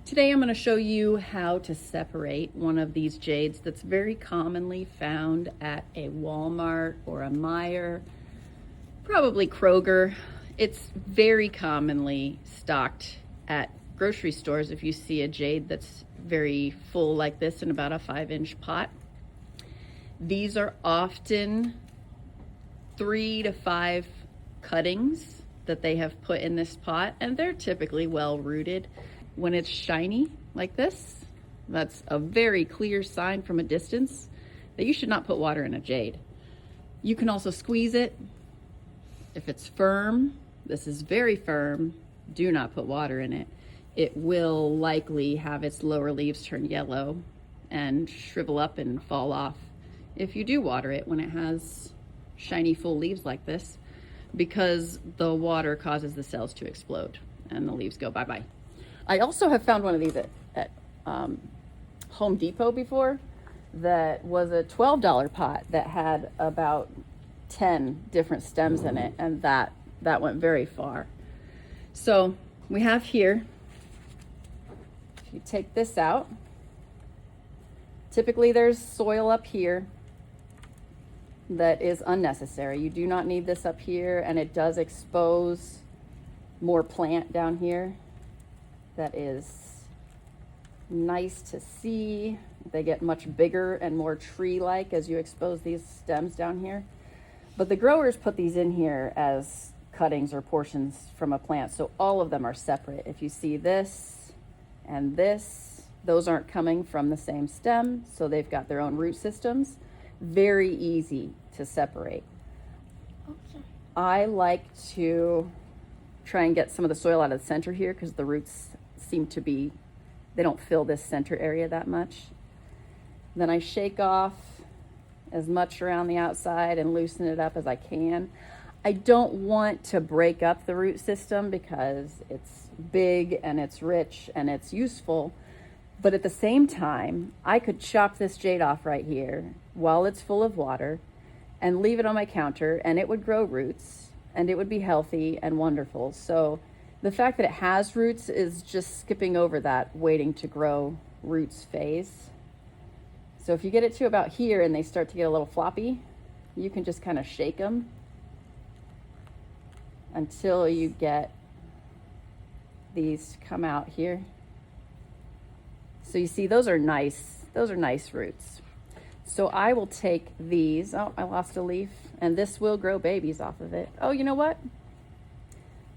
Today I'm going to show you how to separate one of these jades that's very commonly found at a Walmart or a Meijer, probably Kroger. It's very commonly stocked at grocery stores if you see a jade that's very full like this in about a 5-inch pot. These are often 3 to 5 cuttings that they have put in this pot, and they're typically well rooted. When it's shiny like this, that's a very clear sign from a distance that you should not put water in a jade. You can also squeeze it. If it's firm, this is very firm, do not put water in it. It will likely have its lower leaves turn yellow and shrivel up and fall off if you do water it when it has shiny full leaves like this, because the water causes the cells to explode and the leaves go bye-bye. I also have found one of these at Home Depot before that was a $12 pot that had about 10 different stems in it, and that went very far. So we have here, if you take this out, typically there's soil up here that is unnecessary. You do not need this up here, and it does expose more plant down here. That is nice to see. They get much bigger and more tree-like as you expose these stems down here. But the growers put these in here as cuttings or portions from a plant, so all of them are separate. If you see this and this, those aren't coming from the same stem, so they've got their own root systems. Very easy to separate. Okay. I like to try and get some of the soil out of the center here because the roots seem to be, they don't fill this center area that much. Then I shake off as much around the outside and loosen it up as I can. I don't want to break up the root system because it's big and it's rich and it's useful. But at the same time, I could chop this jade off right here while it's full of water and leave it on my counter, and it would grow roots and it would be healthy and wonderful. So the fact that it has roots is just skipping over that waiting to grow roots phase. So if you get it to about here and they start to get a little floppy, you can just kind of shake them until you get these to come out here. So you see, those are nice roots. So I will take these, oh, I lost a leaf, and this will grow babies off of it. Oh, you know what?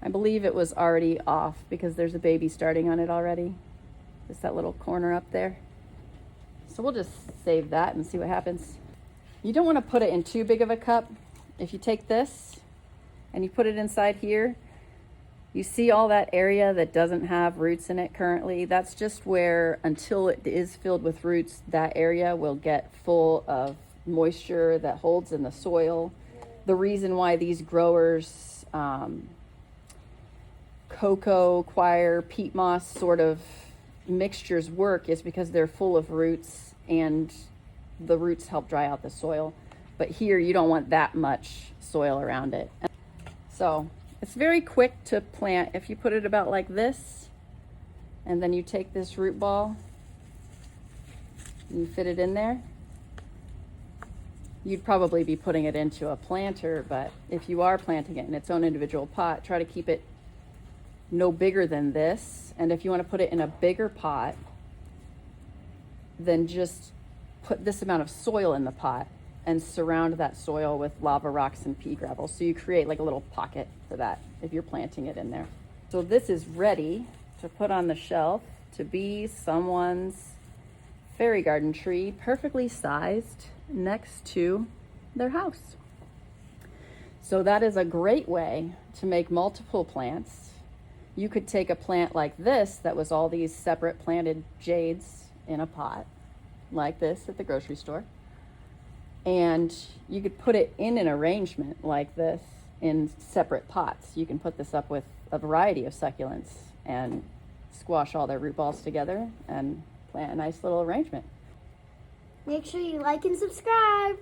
I believe it was already off because there's a baby starting on it already. Just that little corner up there. So we'll just save that and see what happens. You don't want to put it in too big of a cup. If you take this and you put it inside here, you see all that area that doesn't have roots in it currently? That's just where, until it is filled with roots, that area will get full of moisture that holds in the soil. The reason why these growers, cocoa, coir, peat moss sort of mixtures work is because they're full of roots and the roots help dry out the soil. But here you don't want that much soil around it. So it's very quick to plant if you put it about like this, and then you take this root ball and you fit it in there. You'd probably be putting it into a planter, but if you are planting it in its own individual pot, try to keep it no bigger than this. And if you want to put it in a bigger pot, then just put this amount of soil in the pot and surround that soil with lava rocks and pea gravel. So you create like a little pocket for that if you're planting it in there. So this is ready to put on the shelf to be someone's fairy garden tree, perfectly sized next to their house. So that is a great way to make multiple plants. You could take a plant like this that was all these separate planted jades in a pot like this at the grocery store, and you could put it in an arrangement like this in separate pots. You can put this up with a variety of succulents and squash all their root balls together and plant a nice little arrangement. Make sure you like and subscribe.